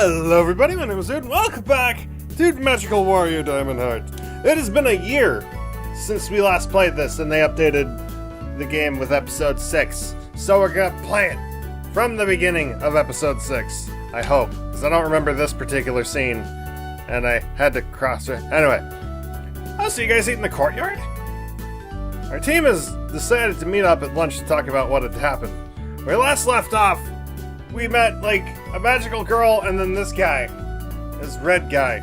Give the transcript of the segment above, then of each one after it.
Hello everybody, my name is Dude, and welcome back to Magical Warrior Diamond Heart. It has been a year since we last played this, and they updated the game with episode 6. So we're gonna play it from the beginning of episode 6, I hope, because I don't remember this particular scene, and I had to cross it. Anyway, so you guys eat in the courtyard? Our team has decided to meet up at lunch to talk about what had happened. Where we last left off, we met, like, a magical girl and then this guy. This red guy.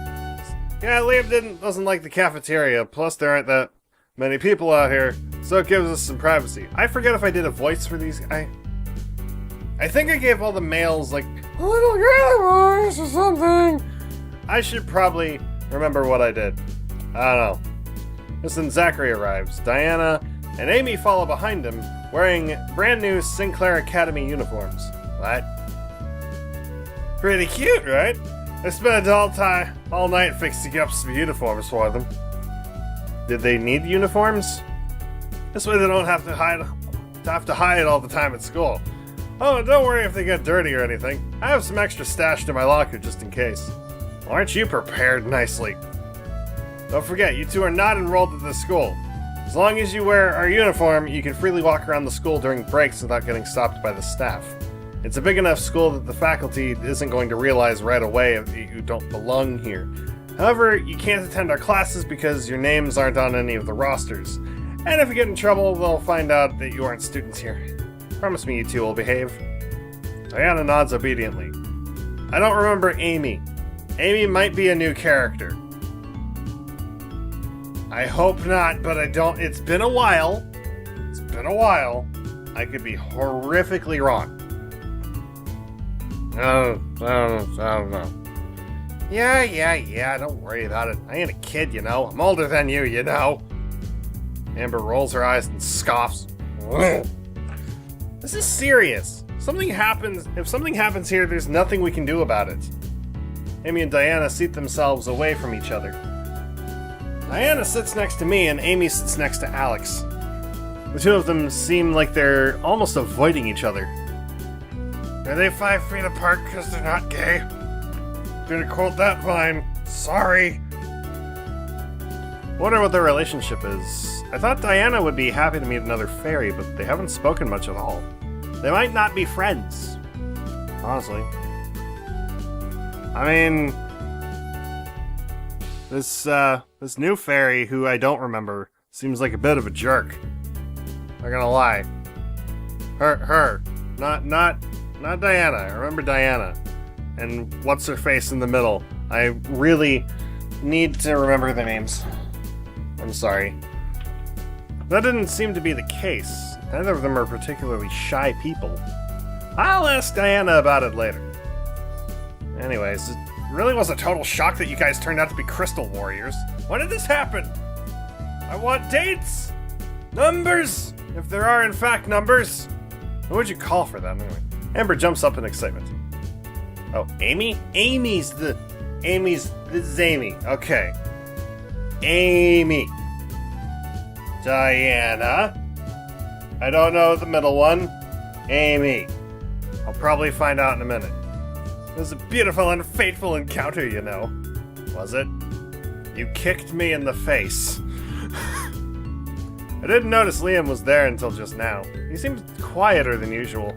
Yeah, Liam doesn't like the cafeteria, plus there aren't that many people out here, so it gives us some privacy. I forget if I did a voice for these guys. I think I gave all the males, like, a little girl voice or something. I should probably remember what I did. I don't know. Just then Zachary arrives. Diana and Amy follow behind him, wearing brand new Sinclair Academy uniforms. What? Pretty cute, right? I spent all night fixing up some uniforms for them. Did they need uniforms? This way they don't have to hide all the time at school. Oh, don't worry if they get dirty or anything. I have some extra stashed in my locker just in case. Well, aren't you prepared nicely? Don't forget, you two are not enrolled at this school. As long as you wear our uniform, you can freely walk around the school during breaks without getting stopped by the staff. It's a big enough school that the faculty isn't going to realize right away if you don't belong here. However, you can't attend our classes because your names aren't on any of the rosters. And if you get in trouble, they'll find out that you aren't students here. Promise me you two will behave. Diana nods obediently. I don't remember Amy. Amy might be a new character. I hope not, but I don't. It's been a while. I could be horrifically wrong. I don't know. Yeah, don't worry about it. I ain't a kid, you know. I'm older than you, you know. Amber rolls her eyes and scoffs. This is serious. If something happens here, there's nothing we can do about it. Amy and Diana seat themselves away from each other. Diana sits next to me and Amy sits next to Alex. The two of them seem like they're almost avoiding each other. Are they 5 feet apart because they're not gay? Gonna quote that line. Sorry. Wonder what their relationship is. I thought Diana would be happy to meet another fairy, but they haven't spoken much at all. They might not be friends. Honestly. I mean, this new fairy, who I don't remember, seems like a bit of a jerk. Not gonna lie. Her. Not Diana. I remember Diana. And what's her face in the middle. I really need to remember the names. I'm sorry. That didn't seem to be the case. Neither of them are particularly shy people. I'll ask Diana about it later. Anyways, it really was a total shock that you guys turned out to be crystal warriors. When did this happen? I want dates! Numbers! If there are in fact numbers. What would you call for that anyway? Amber jumps up in excitement. Oh, Amy? This is Amy. Okay. Amy. Diana. I don't know the middle one. Amy. I'll probably find out in a minute. It was a beautiful and fateful encounter, you know. Was it? You kicked me in the face. I didn't notice Liam was there until just now. He seemed quieter than usual.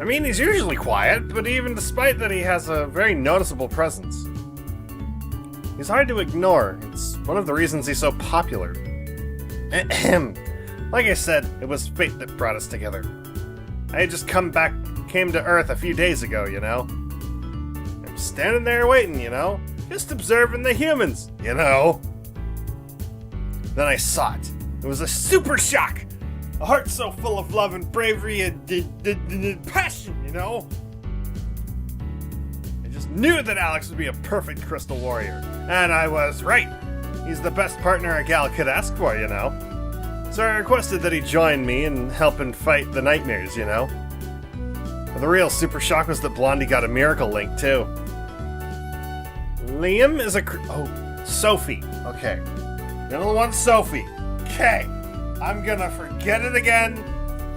I mean, he's usually quiet, but even despite that, he has a very noticeable presence. He's hard to ignore. It's one of the reasons he's so popular. Like I said, it was fate that brought us together. I had just came to Earth a few days ago, you know? I'm standing there waiting, you know? Just observing the humans, you know? Then I saw it. It was a super shock! A heart so full of love and bravery and passion, you know? I just knew that Alex would be a perfect crystal warrior. And I was right. He's the best partner a gal could ask for, you know? So I requested that he join me in helping fight the nightmares, you know? But the real super shock was that Blondie got a miracle link, too. Liam is Sophie. Okay. Middle one's Sophie. Okay. I'm gonna forget it again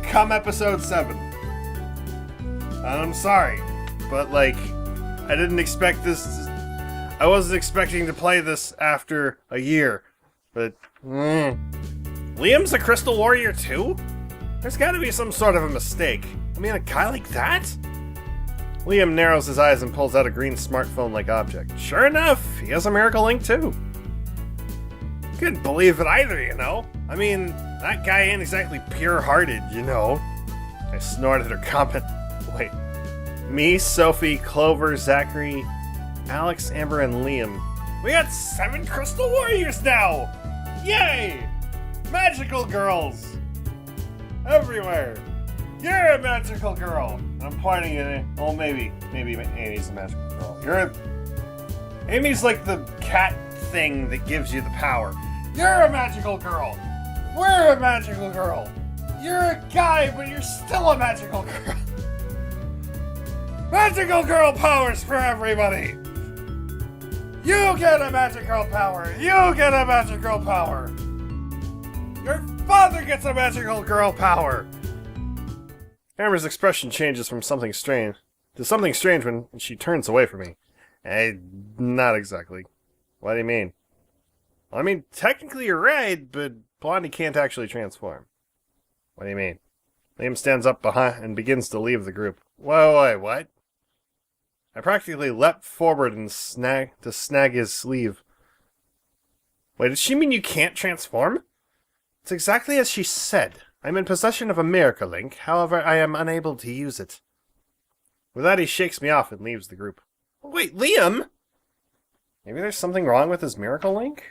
come episode 7. And I'm sorry, but like, I didn't expect this. I wasn't expecting to play this after a year, but Liam's a Crystal Warrior too? There's gotta be some sort of a mistake. I mean, a guy like that? Liam narrows his eyes and pulls out a green smartphone-like object. Sure enough, he has a Miracle Link too. Couldn't believe it either, you know? I mean, that guy ain't exactly pure-hearted, you know? I snorted her comment. Wait. Me, Sophie, Clover, Zachary, Alex, Amber, and Liam. We got 7 Crystal Warriors now! Yay! Magical girls! Everywhere! You're a magical girl! I'm pointing at it. Oh, maybe Amy's a magical girl. Amy's like the cat thing that gives you the power. You're a magical girl! We're a magical girl! You're a guy, but you're still a magical girl! Magical girl powers for everybody! You get a magical power! You get a magical power! Your father gets a magical girl power! Amber's expression changes from something strange to something strange when she turns away from me. Not exactly. What do you mean? Well, I mean, technically you're right, but Blondie can't actually transform. What do you mean? Liam stands up behind and begins to leave the group. Wait, what? I practically leapt forward and snag his sleeve. Wait, does she mean you can't transform? It's exactly as she said. I'm in possession of a Miracle Link, however I am unable to use it. With that he shakes me off and leaves the group. Wait, Liam? Maybe there's something wrong with his Miracle Link?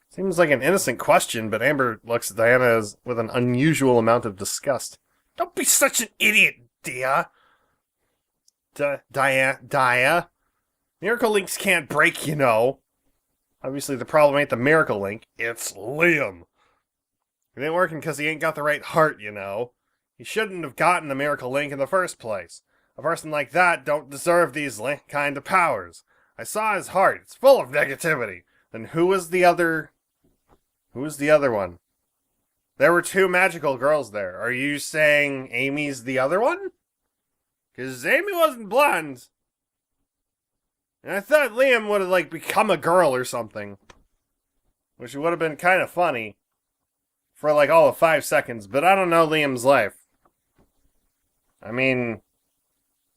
Seems like an innocent question, but Amber looks at Diana with an unusual amount of disgust. Don't be such an idiot, Dia! Dia? Miracle Links can't break, you know. Obviously the problem ain't the Miracle Link, it's Liam. It ain't working because he ain't got the right heart, you know. He shouldn't have gotten the Miracle Link in the first place. A person like that don't deserve these kind of powers. I saw his heart, it's full of negativity. Then who was the other one? There were 2 magical girls there. Are you saying Amy's the other one? Because Amy wasn't blonde. And I thought Liam would have, become a girl or something. Which would have been kind of funny. For, all of 5 seconds. But I don't know Liam's life. I mean...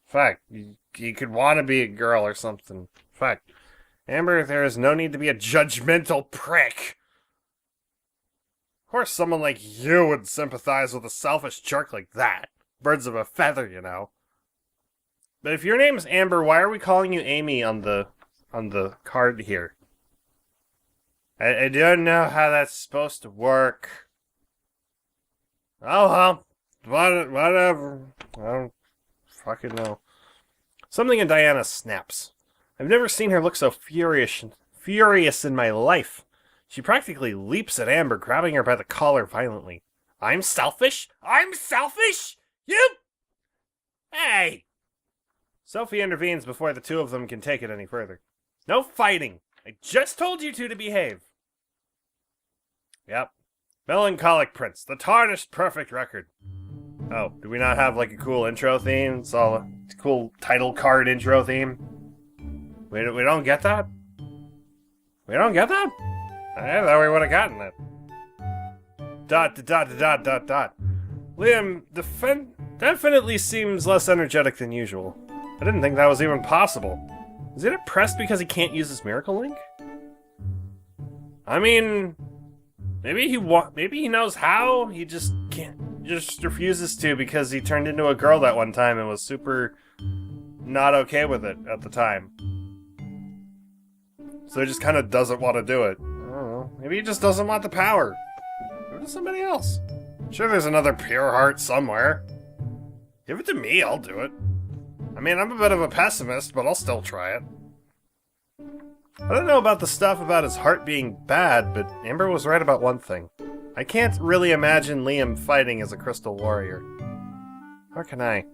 Fuck. You could want to be a girl or something. Fuck. Amber, there is no need to be a judgmental prick. Of course someone like you would sympathize with a selfish jerk like that. Birds of a feather, you know. But if your name's Amber, why are we calling you Amy on the card here? I don't know how that's supposed to work. Oh well, whatever. I don't fucking know. Something in Diana snaps. I've never seen her look so furious in my life. She practically leaps at Amber, grabbing her by the collar violently. I'm selfish? I'm selfish? You? Hey! Sophie intervenes before the 2 of them can take it any further. No fighting! I just told you 2 to behave. Yep. Melancholic Prince, the tarnished perfect record. Oh, do we not have a cool intro theme? It's all a cool title card intro theme. We don't get that? We don't get that? I thought we would have gotten it. ... Liam definitely seems less energetic than usual. I didn't think that was even possible. Is he depressed because he can't use his Miracle Link? I mean, maybe he knows how. He just refuses to because he turned into a girl that one time and was super not okay with it at the time. So he just kind of doesn't want to do it. I don't know. Maybe he just doesn't want the power. Give it to somebody else. I'm sure there's another pure heart somewhere. Give it to me, I'll do it. I mean, I'm a bit of a pessimist, but I'll still try it. I don't know about the stuff about his heart being bad, but Amber was right about one thing. I can't really imagine Liam fighting as a Crystal Warrior. How can I?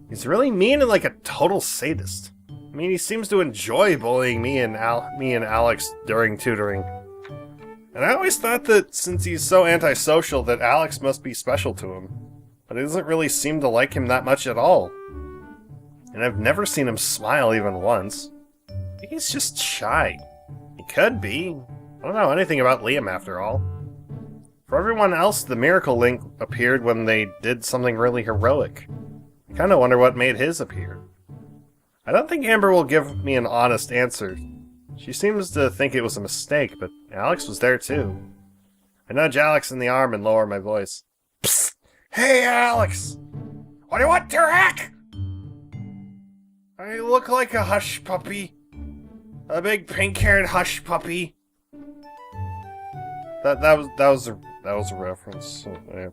He's really mean and like a total sadist. I mean, he seems to enjoy bullying me and Alex during tutoring. And I always thought that since he's so antisocial that Alex must be special to him. But he doesn't really seem to like him that much at all. and I've never seen him smile even once. Maybe he's just shy. He could be. I don't know anything about Liam after all. For everyone else, the Miracle Link appeared when they did something really heroic. I kinda wonder what made his appear. I don't think Amber will give me an honest answer. She seems to think it was a mistake, but Alex was there too. I nudge Alex in the arm and lower my voice. Psst! Hey, Alex! What do you want, Turek? I look like a hush puppy. A big pink-haired hush puppy. That was a reference. So, yeah.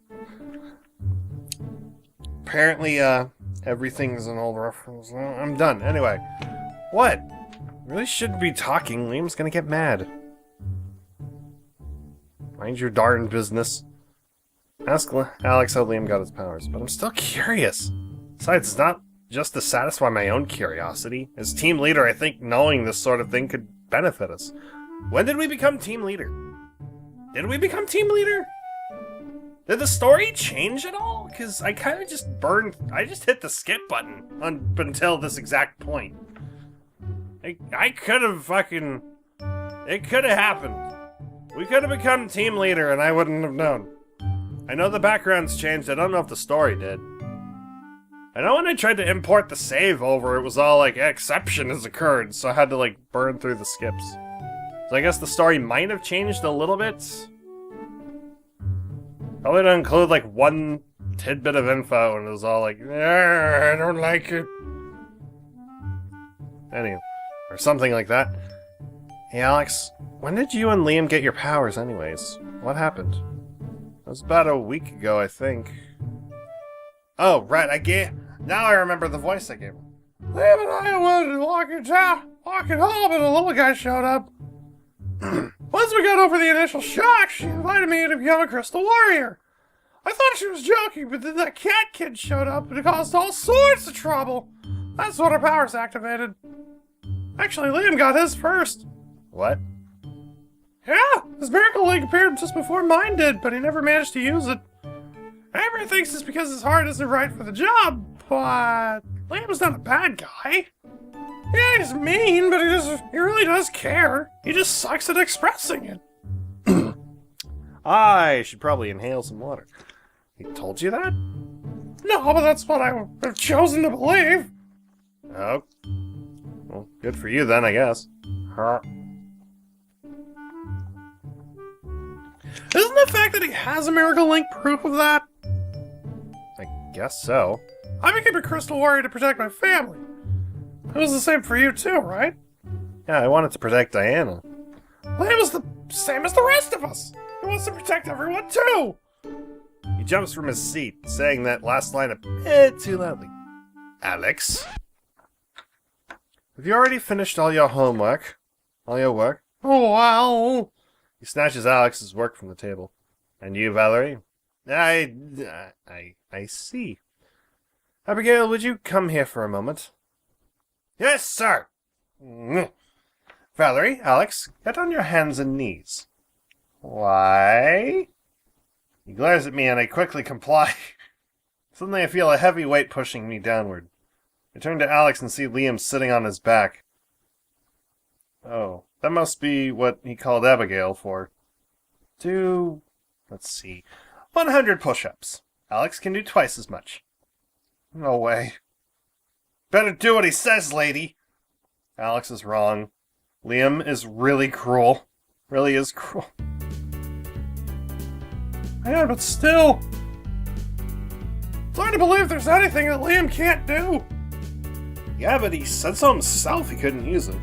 Apparently, everything's an old reference. I'm done. Anyway, what? Really shouldn't be talking. Liam's gonna get mad. Mind your darn business. Ask Alex how Liam got his powers, but I'm still curious. Besides, it's not just to satisfy my own curiosity. As team leader, I think knowing this sort of thing could benefit us. When did we become team leader? Did we become team leader? Did the story change at all? Because I kind of just hit the skip button until this exact point. I could have fucking... It could have happened. We could have become team leader and I wouldn't have known. I know the background's changed, I don't know if the story did. I know when I tried to import the save over, it was all like, exception has occurred, so I had to like burn through the skips. So I guess the story might have changed a little bit. Probably to include like one tidbit of info and it was all like, I don't like it. Anyway, or something like that. Hey Alex, when did you and Liam get your powers anyways? What happened? It was about a week ago, I think. Oh, right, now I remember the voice I gave him. Liam and I wanted to walking home and a little guy showed up. Once we got over the initial shock, she invited me to become a Crystal Warrior. I thought she was joking, but then that cat kid showed up and it caused all sorts of trouble. That's when our powers activated. Actually, Liam got his first. What? Yeah, his Miracle Link appeared just before mine did, but he never managed to use it. Amber thinks it's because his heart isn't right for the job, but Liam's not a bad guy. Yeah, he's mean, but he really does care. He just sucks at expressing it. I should probably inhale some water. He told you that? No, but that's what I would have chosen to believe. Oh. Well, good for you then, I guess. Huh. Isn't the fact that he has a Miracle Link proof of that? I guess so. I became a Crystal Warrior to protect my family. It was the same for you too, right? Yeah, I wanted to protect Diana. Liam is the same as the rest of us. He wants to protect everyone too. He jumps from his seat, saying that last line a bit too loudly. Alex? Have you already finished all your homework? All your work? Oh, well... He snatches Alex's work from the table. And you, Valerie? I see. Abigail, would you come here for a moment? Yes, sir! Valerie, Alex, get on your hands and knees. Why? He glares at me and I quickly comply. Suddenly I feel a heavy weight pushing me downward. I turn to Alex and see Liam sitting on his back. Oh, that must be what he called Abigail for. Let's see, 100 push-ups. Alex can do twice as much. No way. Better do what he says, lady. Alex is wrong. Liam is really cruel. Really is cruel. Yeah, but still. It's hard to believe there's anything that Liam can't do. Yeah, but he said so himself he couldn't use it.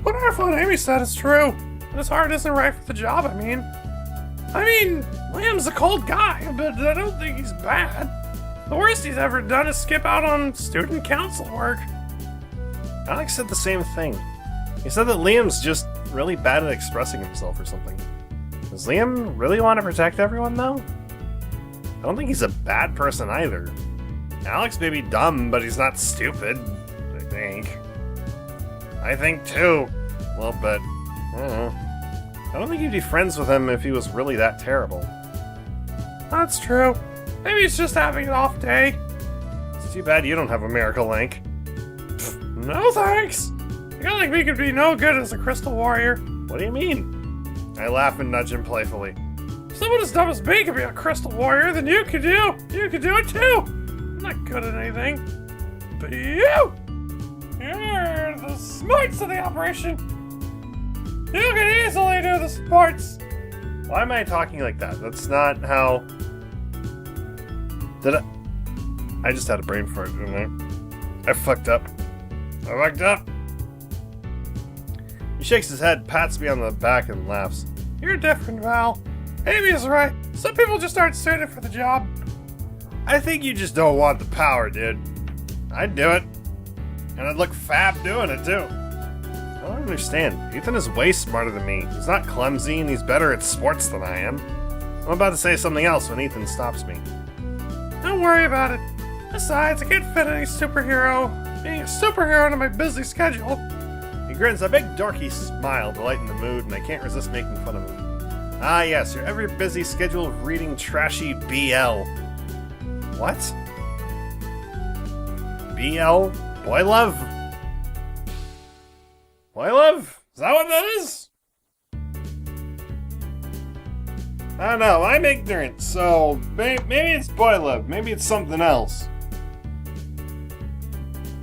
Whatever what Amy said is true. But his heart isn't right for the job, I mean, Liam's a cold guy, but I don't think he's bad. The worst he's ever done is skip out on student council work. Alex said the same thing. He said that Liam's just really bad at expressing himself or something. Does Liam really want to protect everyone, though? I don't think he's a bad person either. Alex may be dumb, but he's not stupid, I think. I think too. A little bit. I don't know. I don't think you'd be friends with him if he was really that terrible. That's true. Maybe he's just having an off day. Too bad you don't have a miracle link. No thanks! A guy like me could be no good as a crystal warrior. What do you mean? I laugh and nudge him playfully. If someone as dumb as me could be a crystal warrior, then you could do it too! I'm not good at anything. But you're the smarts of the operation! You can easily do the sports! Why am I talking like that? That's not how... I just had a brain fart, didn't I? I fucked up. He shakes his head, pats me on the back, and laughs. You're different, Val. Amy is right. Some people just aren't suited for the job. I think you just don't want the power, dude. I'd do it. And I'd look fab doing it, too. I don't understand. Ethan is way smarter than me. He's not clumsy, and he's better at sports than I am. I'm about to say something else when Ethan stops me. Don't worry about it. Besides, I can't fit any being a superhero into my busy schedule. He grins a big dorky smile to lighten the mood, and I can't resist making fun of him. Ah yes, your ever busy schedule of reading trashy BL. What? BL? Boy love? Boy love? Is that what that is? I don't know, I'm ignorant, so maybe it's boy love, maybe it's something else.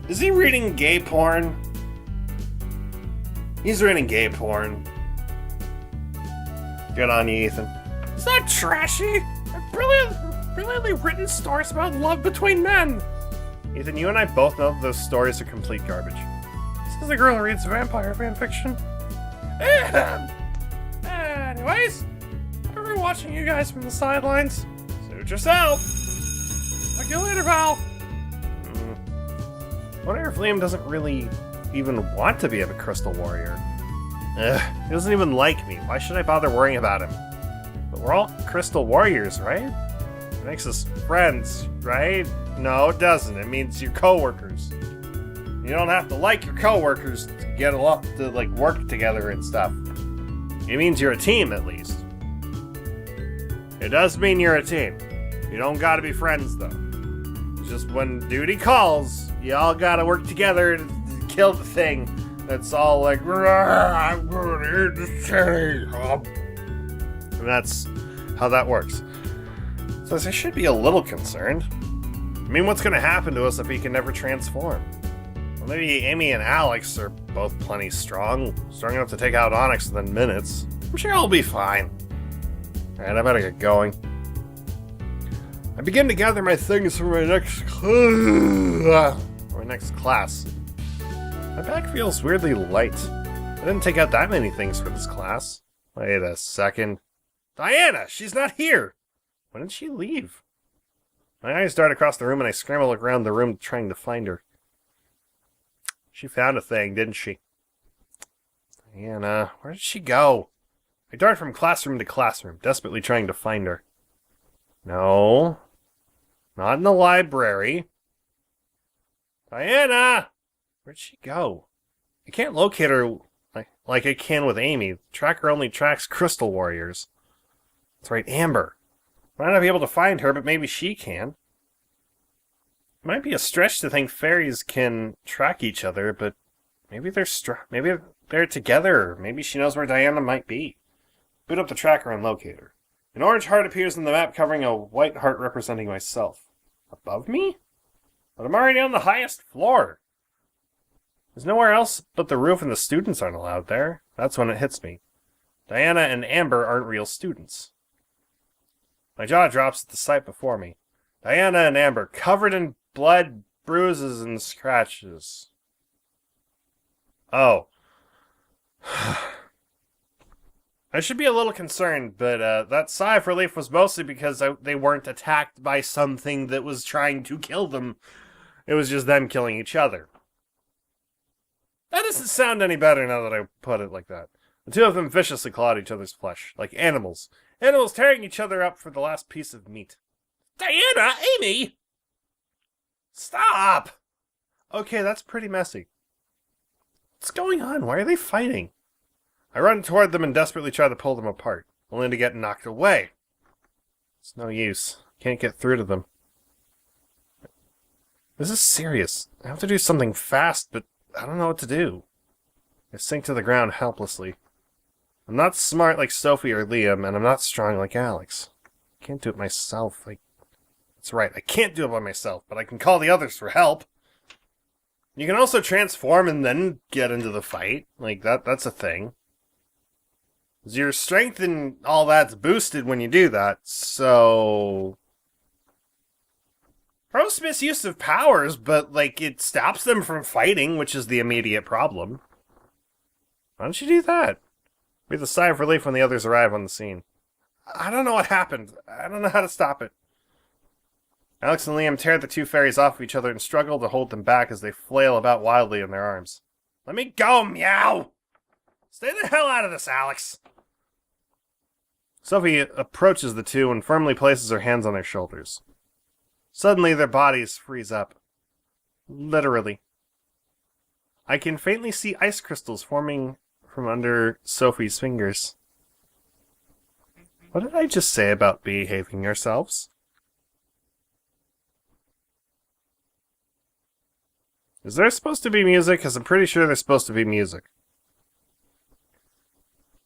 Is he reading gay porn? He's reading gay porn. Good on you, Ethan. It's not trashy. Brilliantly written stories about love between men. Ethan, you and I both know those stories are complete garbage. This is a girl who reads vampire fanfiction. Anyways, I've been watching you guys from the sidelines. Suit yourself. Talk to you later, Val. I wonder if Liam doesn't really even want to be a crystal warrior. He doesn't even like me. Why should I bother worrying about him? But we're all crystal warriors, right? It makes us friends, right? No, it doesn't. It means you're coworkers. You don't have to like your coworkers to get work together and stuff. It means you're a team, at least. It does mean you're a team. You don't gotta be friends, though. It's just when duty calls, you all gotta work together to kill the thing that's all like, I'm gonna hit the city. And that's how that works. So I should be a little concerned. I mean, what's gonna happen to us if he can never transform? Well, maybe Amy and Alex are both plenty strong enough to take out Onyx within minutes. I'm sure I'll be fine. Alright, I better get going. I begin to gather my things for my next class. My back feels weirdly light. I didn't take out that many things for this class. Wait a second. Diana! She's not here! When did she leave? My eyes dart across the room and I scramble around the room trying to find her. She found a thing, didn't she? Diana, where did she go? I dart from classroom to classroom, desperately trying to find her. No. Not in the library. Diana! Where'd she go? I can't locate her like I can with Amy. The tracker only tracks crystal warriors. That's right, Amber. I might not be able to find her, but maybe she can. It might be a stretch to think fairies can track each other, but maybe they're together. Or maybe she knows where Diana might be. Boot up the tracker and locate her. An orange heart appears on the map covering a white heart representing myself. Above me? But I'm already on the highest floor. There's nowhere else but the roof, and the students aren't allowed there. That's when it hits me. Diana and Amber aren't real students. My jaw drops at the sight before me. Diana and Amber, covered in blood, bruises, and scratches. Oh. I should be a little concerned, but that sigh of relief was mostly because they weren't attacked by something that was trying to kill them. It was just them killing each other. That doesn't sound any better now that I put it like that. The two of them viciously clawed each other's flesh, like animals. Animals tearing each other up for the last piece of meat. Diana! Amy! Stop! Okay, that's pretty messy. What's going on? Why are they fighting? I run toward them and desperately try to pull them apart, only to get knocked away. It's no use. Can't get through to them. This is serious. I have to do something fast, but I don't know what to do. I sink to the ground helplessly. I'm not smart like Sophie or Liam, and I'm not strong like Alex. I can't do it myself. That's right, I can't do it by myself, but I can call the others for help. You can also transform and then get into the fight. That's a thing. Your strength and all that's boosted when you do that, so... Gross misuse of powers, but, it stops them from fighting, which is the immediate problem. Why don't you do that? Breathe a sigh of relief when the others arrive on the scene. I don't know what happened. I don't know how to stop it. Alex and Liam tear the two fairies off of each other and struggle to hold them back as they flail about wildly in their arms. Let me go, meow! Stay the hell out of this, Alex! Sophie approaches the two and firmly places her hands on their shoulders. Suddenly, their bodies freeze up. Literally. I can faintly see ice crystals forming from under Sophie's fingers. What did I just say about behaving yourselves? Is there supposed to be music? Because I'm pretty sure there's supposed to be music.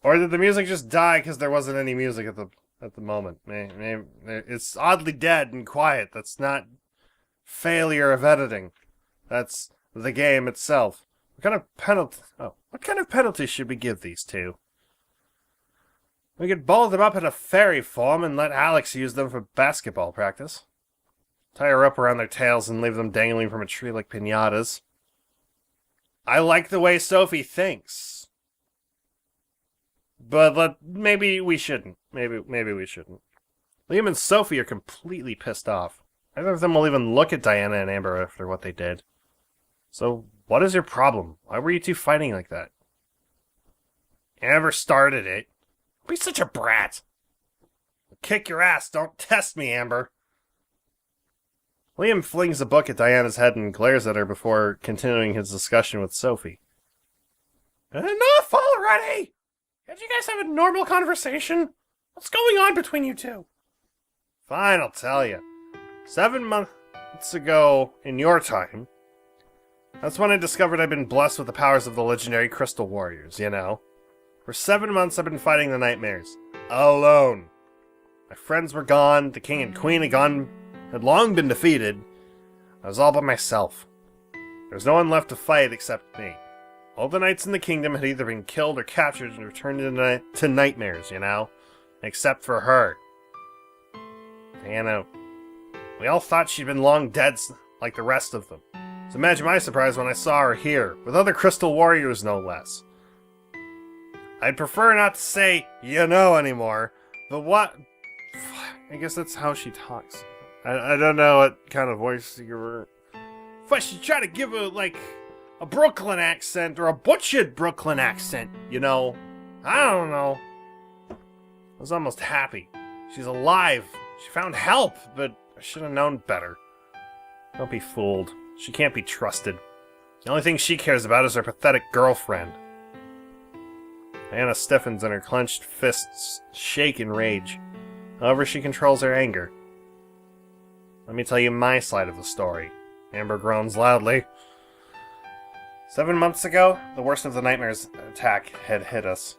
Or did the music just die because there wasn't any music at the moment? Maybe it's oddly dead and quiet. That's not failure of editing. That's the game itself. What kind of penalty should we give these two? We could ball them up in a fairy form and let Alex use them for basketball practice. Tie a rope around their tails and leave them dangling from a tree like piñatas. I like the way Sophie thinks. But maybe we shouldn't. Maybe we shouldn't. Liam and Sophie are completely pissed off. Neither of them will even look at Diana and Amber after what they did. So, what is your problem? Why were you two fighting like that? Amber started it. Don't be such a brat. I'll kick your ass. Don't test me, Amber. Liam flings a book at Diana's head and glares at her before continuing his discussion with Sophie. Enough already! Can't you guys have a normal conversation? What's going on between you two? Fine, I'll tell you. 7 months ago, in your time, that's when I discovered I'd been blessed with the powers of the legendary Crystal Warriors, you know. For 7 months I've been fighting the nightmares. Alone. My friends were gone, the king and queen had long been defeated. I was all by myself. There was no one left to fight except me. All the knights in the kingdom had either been killed or captured and returned to nightmares, you know? Except for her. Diana. We all thought she'd been long dead like the rest of them. So imagine my surprise when I saw her here, with other Crystal Warriors no less. I'd prefer not to say, you know, anymore, but what... I guess that's how she talks. I don't know what kind of voice you were... If I should try to give her, a Brooklyn accent, or a butchered Brooklyn accent, you know. I don't know. I was almost happy. She's alive. She found help, but I should have known better. Don't be fooled. She can't be trusted. The only thing she cares about is her pathetic girlfriend. Diana stiffens and her clenched fists shake in rage. However, she controls her anger. Let me tell you my side of the story. Amber groans loudly. 7 months ago, the worst of the nightmares attack had hit us.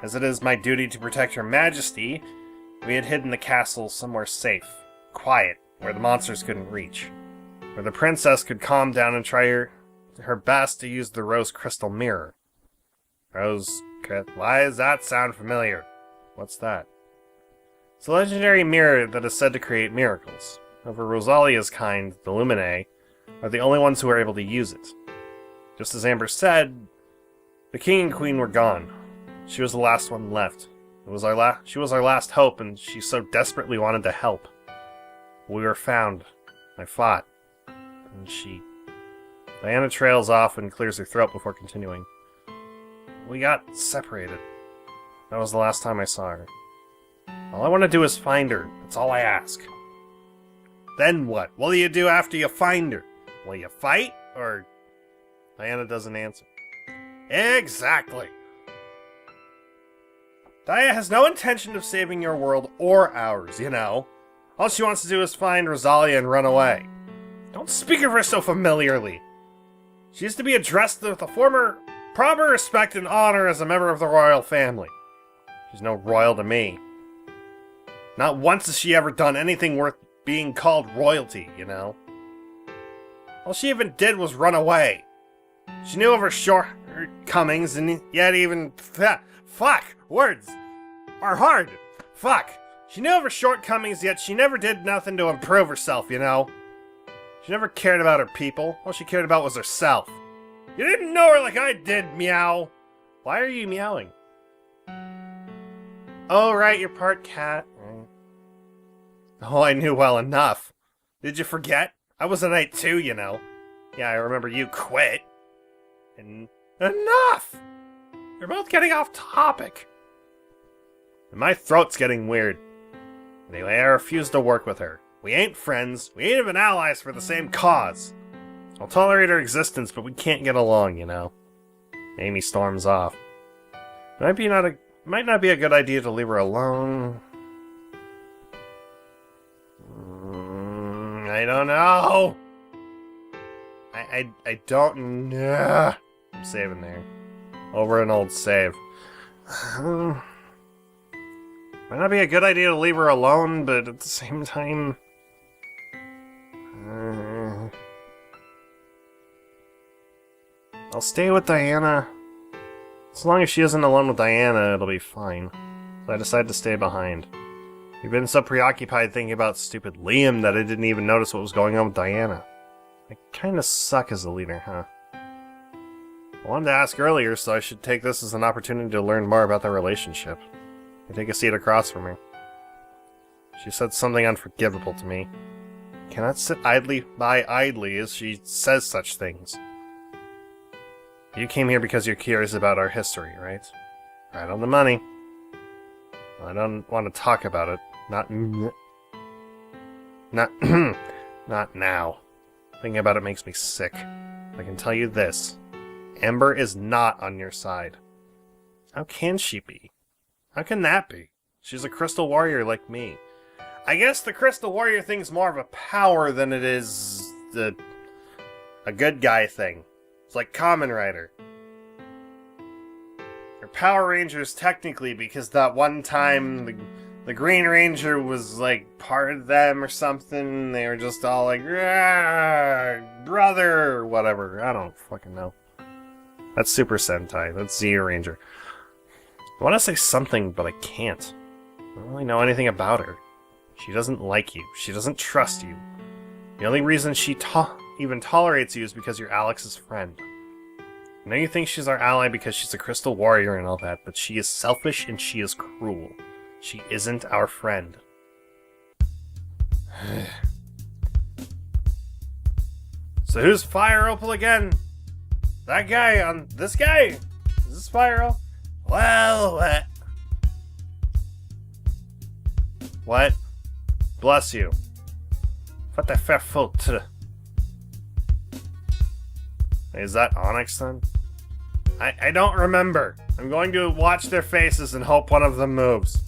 As it is my duty to protect Her Majesty, we had hidden the castle somewhere safe, quiet, where the monsters couldn't reach. Where the princess could calm down and try her best to use the rose crystal mirror. Why does that sound familiar? What's that? It's a legendary mirror that is said to create miracles. However, Rosalia's kind, the Luminae, are the only ones who are able to use it. Just as Amber said, the king and queen were gone. She was the last one left. She was our last hope, and she so desperately wanted to help. We were found. I fought. And she... Diana trails off and clears her throat before continuing. We got separated. That was the last time I saw her. All I want to do is find her. That's all I ask. Then what? What will you do after you find her? Will you fight? Or... Diana doesn't answer. Exactly! Dia has no intention of saving your world or ours, you know. All she wants to do is find Rosalia and run away. Don't speak of her so familiarly. She is to be addressed with the former proper respect and honor as a member of the royal family. She's no royal to me. Not once has she ever done anything worth being called royalty, you know? All she even did was run away. She knew of her shortcomings, and yet even... Fuck! Words are hard! Fuck! She knew of her shortcomings, yet she never did nothing to improve herself, you know? She never cared about her people. All she cared about was herself. You didn't know her like I did, meow! Why are you meowing? Oh, right, you're part cat. Oh, I knew well enough. Did you forget? I was a knight too, you know. Yeah, I remember you quit. And enough! You're both getting off topic. And my throat's getting weird. Anyway, I refuse to work with her. We ain't friends. We ain't even allies for the same cause. I'll tolerate her existence, but we can't get along, you know. Amy storms off. Might not be a good idea to leave her alone. I don't know. I don't know. I'm saving there. Over an old save. Might not be a good idea to leave her alone, but at the same time... I'll stay with Diana. As long as she isn't alone with Diana, it'll be fine. So I decide to stay behind. You've been so preoccupied thinking about stupid Liam that I didn't even notice what was going on with Diana. I kinda suck as a leader, huh? I wanted to ask earlier, so I should take this as an opportunity to learn more about their relationship. I take a seat across from her. She said something unforgivable to me. I cannot sit idly as she says such things. You came here because you're curious about our history, right? Right on the money. I don't want to talk about it. Not now. Thinking about it makes me sick. I can tell you this. Ember is not on your side. How can she be? How can that be? She's a crystal warrior like me. I guess the crystal warrior thing's more of a power than it is a good guy thing. It's like Kamen Rider. Or Power Rangers technically, because that one time the Green Ranger was like part of them or something. They were just all like, brother, or whatever. I don't fucking know. That's Super Sentai. That's Zeo Ranger. I want to say something, but I can't. I don't really know anything about her. She doesn't like you. She doesn't trust you. The only reason she even tolerates you is because you're Alex's friend. I know you think she's our ally because she's a crystal warrior and all that, but she is selfish and she is cruel. She isn't our friend. So who's Fire Opal again? That guy on... This guy? Is this Fire Opal? Well, what? What? Bless you. TheFatRat. Is that Onyx then? I don't remember. I'm going to watch their faces and hope one of them moves.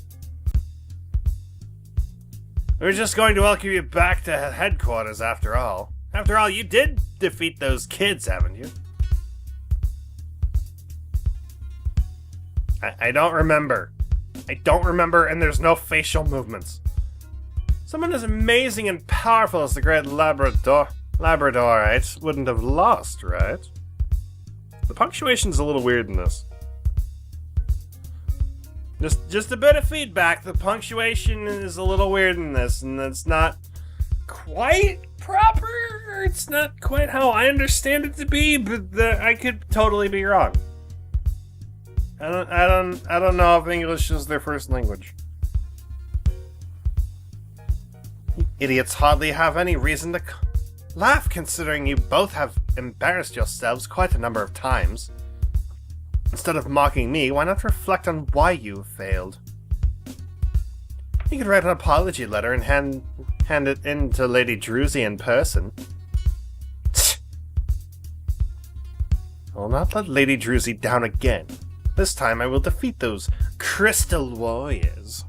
We're just going to welcome you back to headquarters after all. After all, you did defeat those kids, haven't you? I don't remember. I don't remember, and there's no facial movements. Someone as amazing and powerful as the great Labradorite wouldn't have lost, right? The punctuation's a little weird in this. Just a bit of feedback. The punctuation is a little weird in this, and it's not quite proper. It's not quite how I understand it to be, but I could totally be wrong. I don't know if English is their first language. You idiots hardly have any reason to laugh, considering you both have embarrassed yourselves quite a number of times. Instead of mocking me, why not reflect on why you failed? You could write an apology letter and hand it in to Lady Druzy in person. I will not let Lady Druzy down again. This time I will defeat those crystal warriors.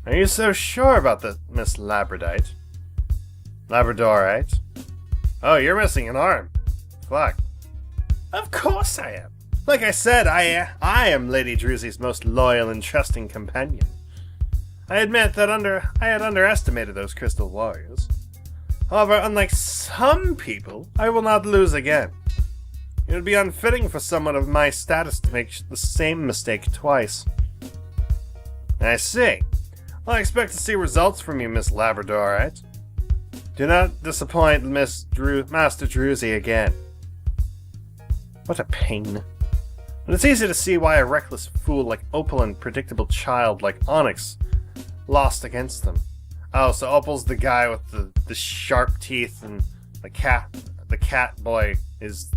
Are you so sure about this, Miss Labradite? Labradorite. Oh, you're missing an arm. Fuck. Of course I am. Like I said, I am Lady Druzy's most loyal and trusting companion. I admit that I had underestimated those crystal warriors. However, unlike some people, I will not lose again. It would be unfitting for someone of my status to make the same mistake twice. I see. Well, I expect to see results from you, Miss Labradorite. Do not disappoint Master Druzy again. What a pain. But it's easy to see why a reckless fool like Opal and predictable child like Onyx lost against them. Oh, so Opal's the guy with the sharp teeth, and the cat boy is...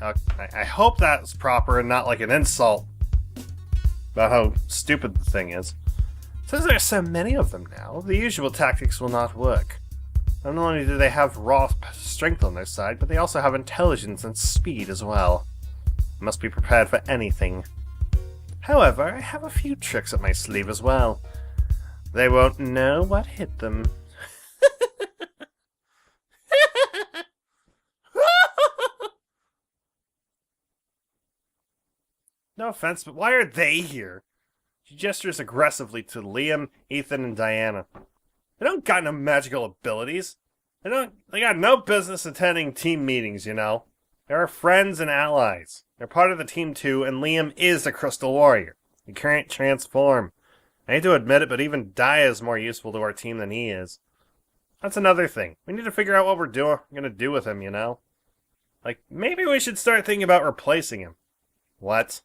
I hope that's proper and not like an insult about how stupid the thing is. Since there are so many of them now, the usual tactics will not work. Not only do they have raw strength on their side, but they also have intelligence and speed as well. Must be prepared for anything. However, I have a few tricks up my sleeve as well. They won't know what hit them. No offense, but why are they here? She gestures aggressively to Liam, Ethan, and Diana. They don't got no magical abilities. They got no business attending team meetings, you know. They're our friends and allies. They're part of the team too, and Liam is a Crystal Warrior. He can't transform. I hate to admit it, but even Dia is more useful to our team than he is. That's another thing. We need to figure out what we're gonna do with him, you know? Like, maybe we should start thinking about replacing him. What?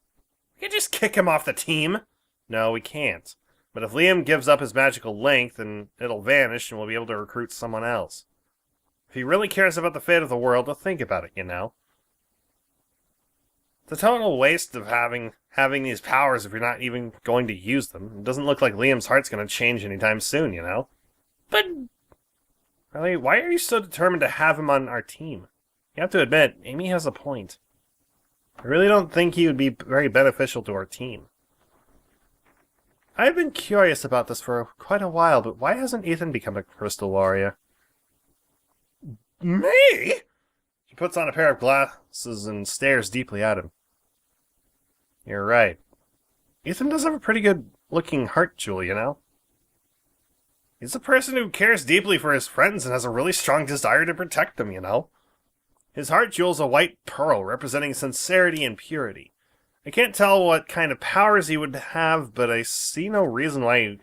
We can just kick him off the team. No, we can't. But if Liam gives up his magical length, then it'll vanish and we'll be able to recruit someone else. If he really cares about the fate of the world, he'll think about it, you know? It's a total waste of having these powers if you're not even going to use them. It doesn't look like Liam's heart's going to change anytime soon, you know? But, really, why are you so determined to have him on our team? You have to admit, Amy has a point. I really don't think he would be very beneficial to our team. I've been curious about this for quite a while, but why hasn't Ethan become a Crystal Warrior? Me? She puts on a pair of glasses and stares deeply at him. You're right. Ethan does have a pretty good looking heart jewel, you know? He's a person who cares deeply for his friends and has a really strong desire to protect them, you know? His heart jewel's a white pearl representing sincerity and purity. I can't tell what kind of powers he would have, but I see no reason why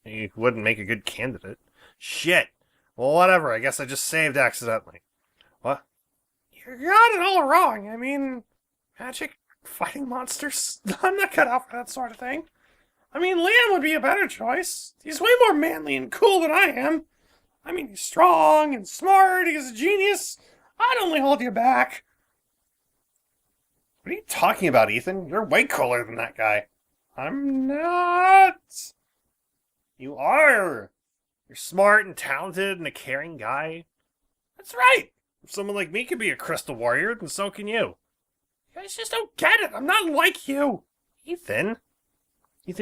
he wouldn't make a good candidate. Shit. Well, whatever. I guess I just saved accidentally. What? You got it all wrong. I mean, magic, fighting monsters. I'm not cut out for that sort of thing. I mean, Liam would be a better choice. He's way more manly and cool than I am. I mean, he's strong and smart. He's a genius. I'd only hold you back. What are you talking about, Ethan? You're way cooler than that guy. I'm not. You are. You're smart and talented and a caring guy. That's right. If someone like me can be a Crystal Warrior, then so can you. You guys just don't get it. I'm not like you. Ethan,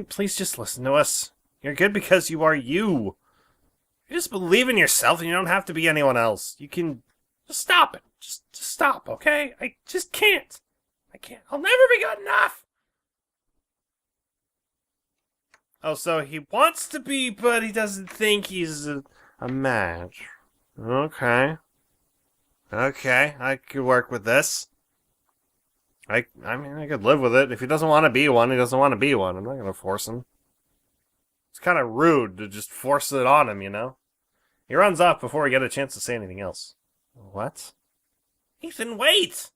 please just listen to us. You're good because you are you. You just believe in yourself and you don't have to be anyone else. You can just stop it. Just stop, okay? I just can't. I can't. I'll never be good enough. Oh, so he wants to be, but he doesn't think he's a match. Okay. Okay, I could work with this. I mean, I could live with it. If he doesn't want to be one, he doesn't want to be one. I'm not going to force him. It's kind of rude to just force it on him, you know? He runs off before we get a chance to say anything else. What? Ethan, wait!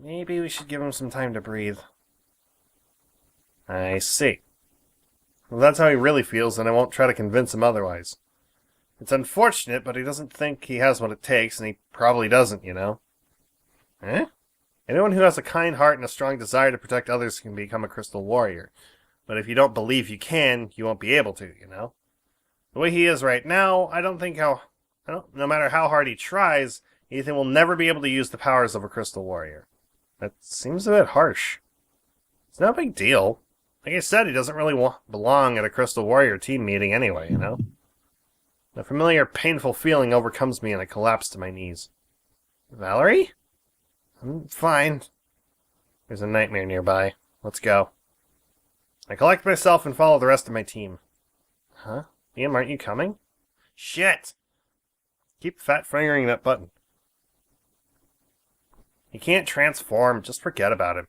Maybe we should give him some time to breathe. I see. Well, that's how he really feels, and I won't try to convince him otherwise. It's unfortunate, but he doesn't think he has what it takes, and he probably doesn't, you know? Eh? Anyone who has a kind heart and a strong desire to protect others can become a Crystal Warrior. But if you don't believe you can, you won't be able to, you know? The way he is right now, no matter how hard he tries, Ethan will never be able to use the powers of a Crystal Warrior. That seems a bit harsh. It's no big deal. Like I said, he doesn't really belong at a Crystal Warrior team meeting anyway, you know? A familiar, painful feeling overcomes me and I collapse to my knees. Valerie? I'm fine. There's a nightmare nearby. Let's go. I collect myself and follow the rest of my team. Huh? Liam, aren't you coming? Shit! Keep fat fingering that button. He can't transform. Just forget about him.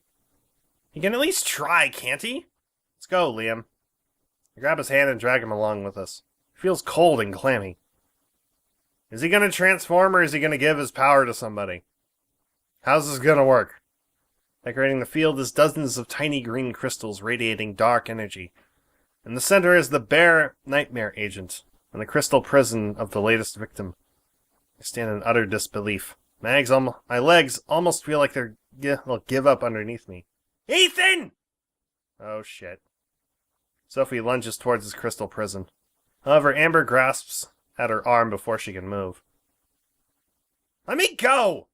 He can at least try, can't he? Let's go, Liam. I grab his hand and drag him along with us. He feels cold and clammy. Is he gonna transform or is he gonna give his power to somebody? How's this gonna work? Decorating the field is dozens of tiny green crystals radiating dark energy. In the center is the bear nightmare agent, and the crystal prison of the latest victim. I stand in utter disbelief. My legs almost feel like they'll give up underneath me. Ethan! Oh shit. Sophie lunges towards his crystal prison. However, Amber grasps at her arm before she can move. Let me go!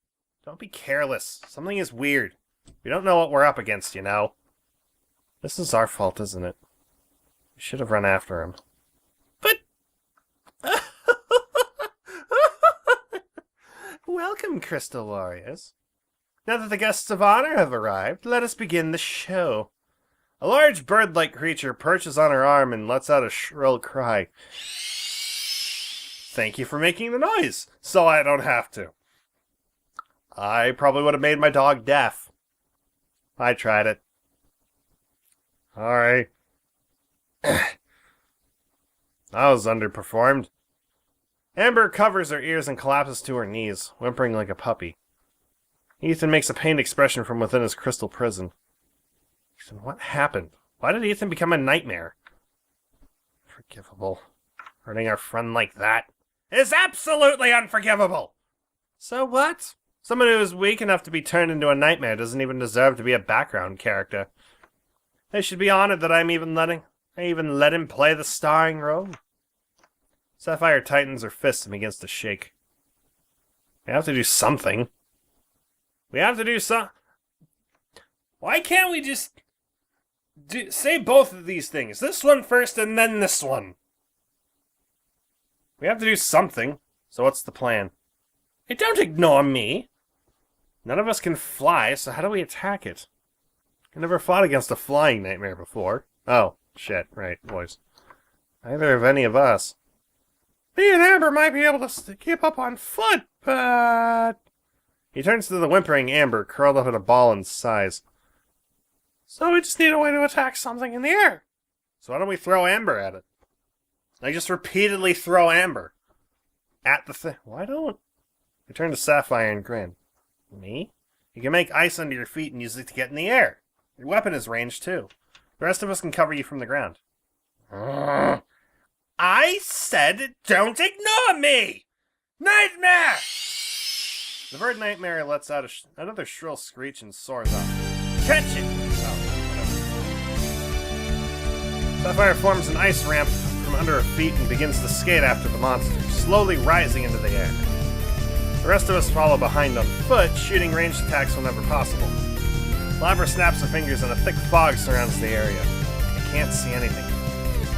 Don't be careless. Something is weird. We don't know what we're up against, you know. This is our fault, isn't it? We should have run after him. But... Welcome, Crystal Warriors. Now that the guests of honor have arrived, let us begin the show. A large bird-like creature perches on her arm and lets out a shrill cry. Thank you for making the noise, so I don't have to. I probably would have made my dog deaf. I tried it. Alright. That was underperformed. Amber covers her ears and collapses to her knees, whimpering like a puppy. Ethan makes a pained expression from within his crystal prison. Ethan, what happened? Why did Ethan become a nightmare? Unforgivable. Hurting our friend like that is absolutely unforgivable! So what? Someone who is weak enough to be turned into a nightmare doesn't even deserve to be a background character. They should be honored that I even let him play the starring role. Sapphire tightens her fist and begins to shake. We have to do something. Why can't we just say both of these things? This one first and then this one. We have to do something. So what's the plan? Hey, don't ignore me. None of us can fly, so how do we attack it? I never fought against a flying nightmare before. Oh, shit, right, boys. Neither of any of us. Me and Amber might be able to keep up on foot, but... He turns to the whimpering Amber, curled up in a ball in size. So we just need a way to attack something in the air. So why don't we throw Amber at it? I just repeatedly throw Amber. At the thing. Why don't... I turn to Sapphire and grin. Me? You can make ice under your feet and use it to get in the air. Your weapon is ranged too. The rest of us can cover you from the ground. I said don't ignore me! Nightmare! The bird nightmare lets out another shrill screech and soars up. Catch it! Oh, whatever. Sapphire forms an ice ramp from under her feet and begins to skate after the monster, slowly rising into the air. The rest of us follow behind on foot, shooting ranged attacks whenever possible. Labra snaps her fingers and a thick fog surrounds the area. I can't see anything.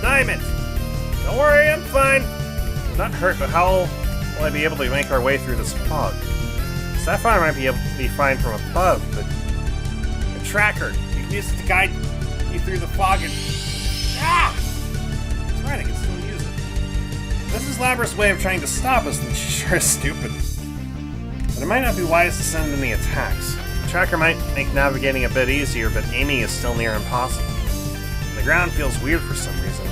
Diamond! Don't worry, I'm fine. I'm not hurt, but how will I be able to make our way through this fog? Sapphire might be able to be fine from above, but... A tracker! You can use it to guide you through the fog and... Ah! That's right, I can still use it. If this is Labra's way of trying to stop us, then she sure is stupid. But it might not be wise to send any attacks. The tracker might make navigating a bit easier, but aiming is still near impossible. The ground feels weird for some reason.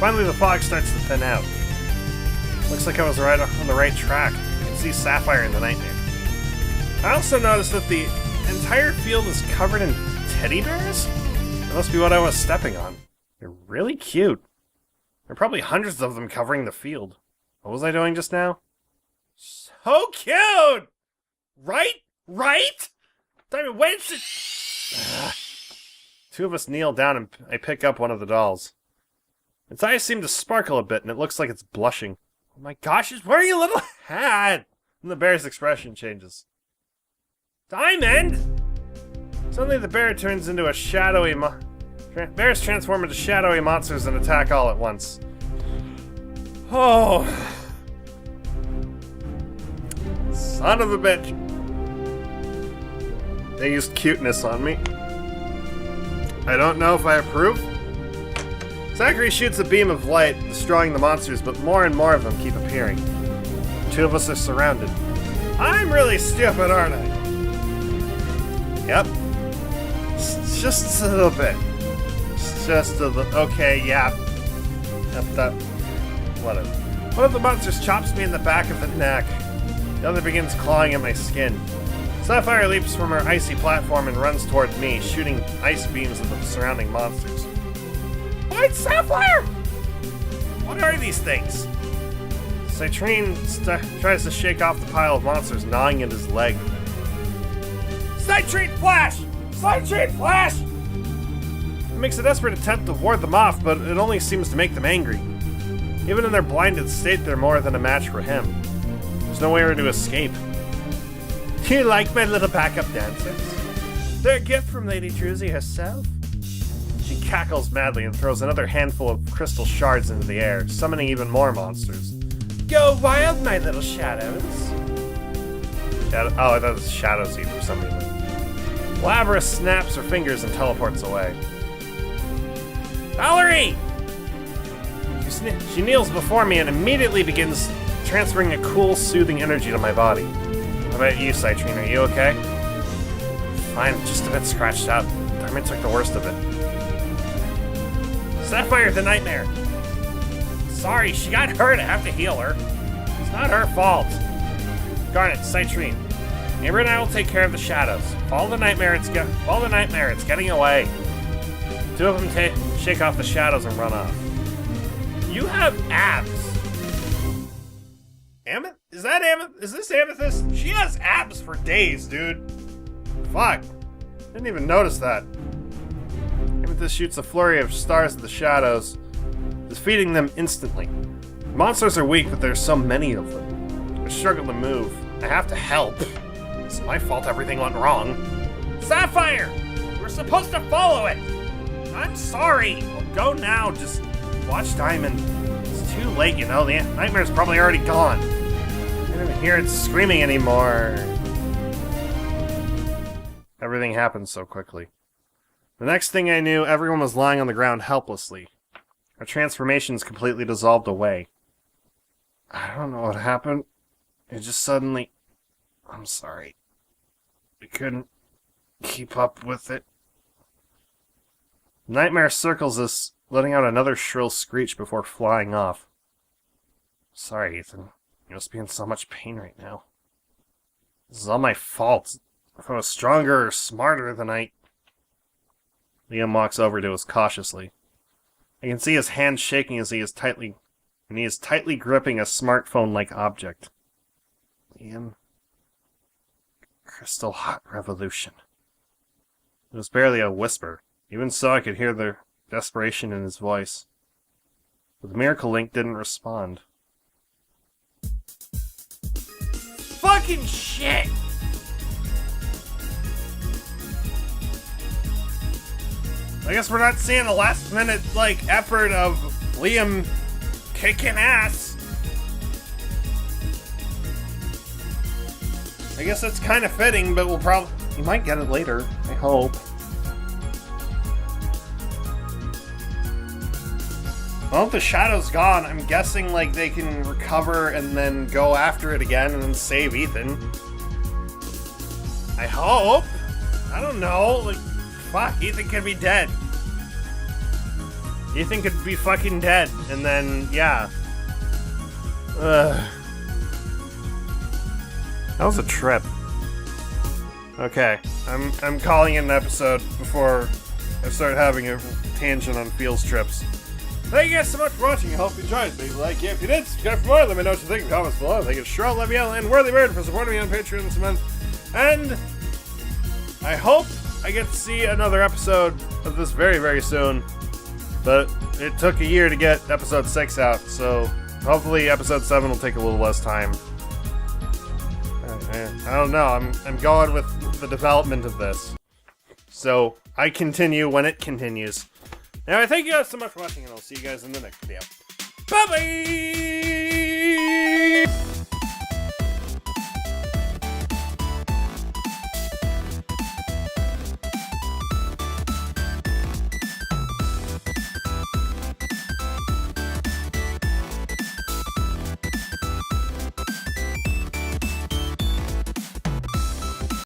Finally, the fog starts to thin out. Looks like I was right on the right track. I can see Sapphire in the nightmare. I also noticed that the entire field is covered in teddy bears? That must be what I was stepping on. They're really cute. There are probably hundreds of them covering the field. What was I doing just now? So cute! Right? Right? Diamond, when's it? Two of us kneel down and I pick up one of the dolls. Its eyes seem to sparkle a bit and it looks like it's blushing. Oh my gosh, it's wearing a little hat! And the bear's expression changes. Diamond! Suddenly the bear turns into a shadowy bears transform into shadowy monsters and attack all at once. Oh. Son of a bitch. They used cuteness on me. I don't know if I approve. Zachary shoots a beam of light, destroying the monsters, but more and more of them keep appearing. The two of us are surrounded. I'm really stupid, aren't I? Yep. Just a little bit. Just a little. Okay, yeah. That. Whatever. One of the monsters chops me in the back of the neck. The other begins clawing at my skin. Sapphire leaps from her icy platform and runs towards me, shooting ice beams at the surrounding monsters. It's Sapphire! What are these things? Citrine tries to shake off the pile of monsters gnawing at his leg. Citrine flash! Citrine flash! It makes a desperate attempt to ward them off, but it only seems to make them angry. Even in their blinded state, they're more than a match for him. There's nowhere to escape. Do you like my little backup dancers? They're a gift from Lady Druzy herself. She cackles madly and throws another handful of crystal shards into the air, summoning even more monsters. Go wild, my little shadows! Oh, I thought it was Shadow Seed for some reason. Lavra snaps her fingers and teleports away. Valerie! She kneels before me and immediately begins transferring a cool, soothing energy to my body. How about you, Citrine? Are you okay? Fine, just a bit scratched up. Darman took the worst of it. Sapphire the Nightmare! Sorry, she got hurt. I have to heal her. It's not her fault. Garnet, Citrine. Amber and I will take care of the shadows. Follow the nightmare, it's getting away. Two of them shake off the shadows and run off. You have abs. Is that Amethyst? Is this Amethyst? She has abs for days, dude. Fuck. Didn't even notice that. Amethyst shoots a flurry of stars at the shadows, defeating them instantly. The monsters are weak, but there's so many of them. I struggle to move. I have to help. It's my fault everything went wrong. Sapphire! We're supposed to follow it! I'm sorry! Well, go now, just watch Diamond. It's too late, you know, the nightmare's probably already gone. I don't even hear it screaming anymore. Everything happened so quickly. The next thing I knew, everyone was lying on the ground helplessly. Our transformations completely dissolved away. I don't know what happened. It just suddenly... I'm sorry. I couldn't keep up with it. Nightmare circles us, letting out another shrill screech before flying off. Sorry, Ethan. You must be in so much pain right now. This is all my fault. If I was stronger or smarter than Liam walks over to us cautiously. I can see his hand shaking as he is tightly gripping a smartphone-like object. Liam... Crystal Hot Revolution. It was barely a whisper. Even so, I could hear the desperation in his voice. But the Miracle Link didn't respond. Fucking shit! I guess we're not seeing the last minute, effort of Liam kicking ass. I guess that's kind of fitting, but you might get it later, I hope. Well, if the shadow's gone, I'm guessing, they can recover and then go after it again and then save Ethan. I hope. I don't know, fuck, Ethan could be dead. Ethan could be fucking dead, and then, yeah. Ugh. That was a trip. Okay, I'm calling it an episode before I start having a tangent on Fields trips. Thank you guys so much for watching. I hope you enjoyed. Leave a like if you did. Subscribe for more. Let me know what you think in the comments below. Thank you to Sherrill, Leviel, and Worthy Bird for supporting me on Patreon this month. And I hope I get to see another episode of this very, very soon. But it took a year to get episode 6 out, so hopefully episode 7 will take a little less time. I don't know, I'm going with the development of this. So, I continue when it continues. Anyway, thank you guys so much for watching, and I'll see you guys in the next video. Bye-bye!